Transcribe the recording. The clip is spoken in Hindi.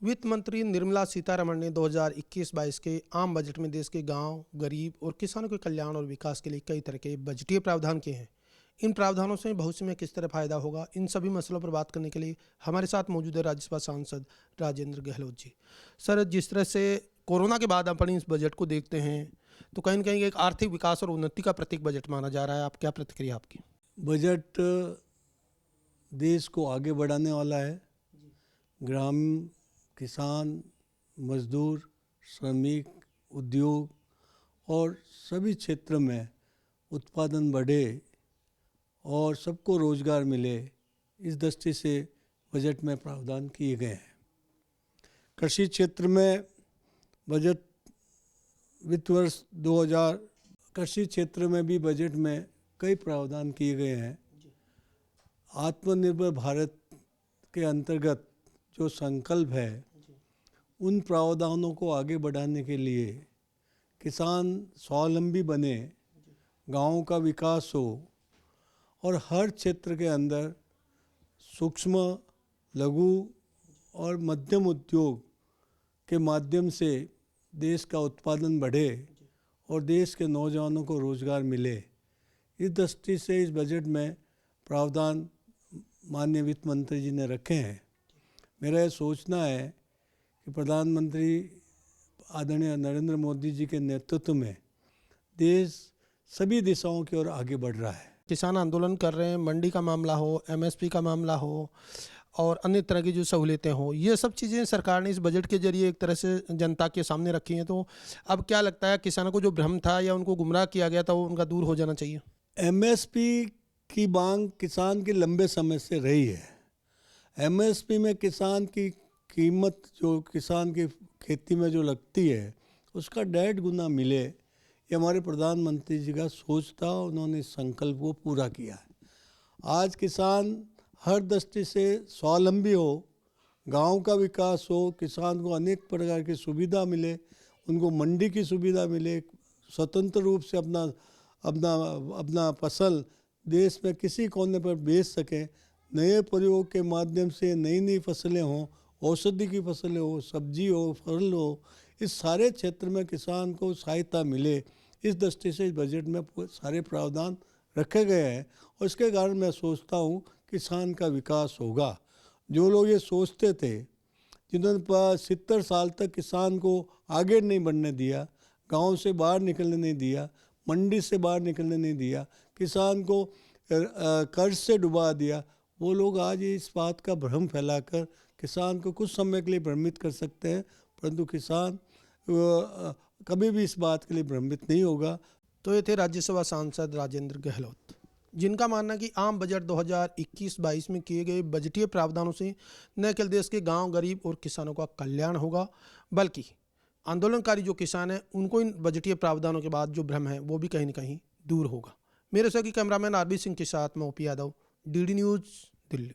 वित्त मंत्री निर्मला सीतारमण ने 2021-22 के आम बजट में देश के गांव, गरीब और किसानों के कल्याण और विकास के लिए कई तरह के बजटीय प्रावधान किए हैं। इन प्रावधानों से भविष्य में किस तरह फायदा होगा, इन सभी मसलों पर बात करने के लिए हमारे साथ मौजूद है राज्यसभा सांसद राजेंद्र गहलोत जी। सर, जिस तरह से कोरोना के बाद अपन इस बजट को देखते हैं तो कहीं न कहीं एक आर्थिक विकास और उन्नति का प्रतीक बजट माना जा रहा है। आप क्या प्रतिक्रिया आपकी? बजट देश को आगे बढ़ाने वाला है। ग्रामीण, किसान, मजदूर, श्रमिक, उद्योग और सभी क्षेत्र में उत्पादन बढ़े और सबको रोजगार मिले, इस दृष्टि से बजट में प्रावधान किए गए हैं। कृषि क्षेत्र में बजट वित्त वर्ष 2000 कृषि क्षेत्र में भी बजट में कई प्रावधान किए गए हैं। आत्मनिर्भर भारत के अंतर्गत जो संकल्प है, उन प्रावधानों को आगे बढ़ाने के लिए किसान स्वावलंबी बने, गाँव का विकास हो और हर क्षेत्र के अंदर सूक्ष्म, लघु और मध्यम उद्योग के माध्यम से देश का उत्पादन बढ़े और देश के नौजवानों को रोजगार मिले, इस दृष्टि से इस बजट में प्रावधान माननीय वित्त मंत्री जी ने रखे हैं। मेरा यह सोचना है कि प्रधानमंत्री आदरणीय नरेंद्र मोदी जी के नेतृत्व में देश सभी दिशाओं की ओर आगे बढ़ रहा है। किसान आंदोलन कर रहे हैं, मंडी का मामला हो, एमएसपी का मामला हो और अन्य तरह की जो सहूलियतें हो, ये सब चीज़ें सरकार ने इस बजट के जरिए एक तरह से जनता के सामने रखी हैं। तो अब क्या लगता है, किसानों को जो भ्रम था या उनको गुमराह किया गया था, वो उनका दूर हो जाना चाहिए? एमएसपी की मांग किसान की लंबे समय से रही है। एमएसपी में किसान की कीमत जो किसान की खेती में जो लगती है, उसका 1.5 गुना मिले, ये हमारे प्रधानमंत्री जी का सोच था। उन्होंने इस संकल्प को पूरा किया है। आज किसान हर दृष्टि से स्वावलंबी हो, गांव का विकास हो, किसान को अनेक प्रकार की सुविधा मिले, उनको मंडी की सुविधा मिले, स्वतंत्र रूप से अपना फसल देश में किसी कोने पर बेच सकें, नए प्रयोग के माध्यम से नई फसलें हों, औषधि की फसलें हो, सब्जी हो, फल हो, इस सारे क्षेत्र में किसान को सहायता मिले, इस दृष्टि से इस बजट में सारे प्रावधान रखे गए हैं। और इसके कारण मैं सोचता हूँ किसान का विकास होगा। जो लोग ये सोचते थे, जिन्होंने 70 साल तक किसान को आगे नहीं बढ़ने दिया, गांव से बाहर निकलने नहीं दिया, मंडी से बाहर निकलने नहीं दिया, किसान को कर्ज से डुबा दिया, वो लोग आज इस बात का भ्रम फैलाकर किसान को कुछ समय के लिए भ्रमित कर सकते हैं, परंतु किसान कभी भी इस बात के लिए भ्रमित नहीं होगा। तो ये थे राज्यसभा सांसद राजेंद्र गहलोत, जिनका मानना है कि आम बजट 2021-22 में किए गए बजटीय प्रावधानों से न केवल देश के गांव, गरीब और किसानों का कल्याण होगा, बल्कि आंदोलनकारी जो किसान हैं उनको इन बजटीय प्रावधानों के बाद जो भ्रम है वो भी कहीं न कहीं दूर होगा। मेरे सहयोगी कैमरामैन आरबी सिंह के साथ मैं OP Yadav, DD news, Delhi.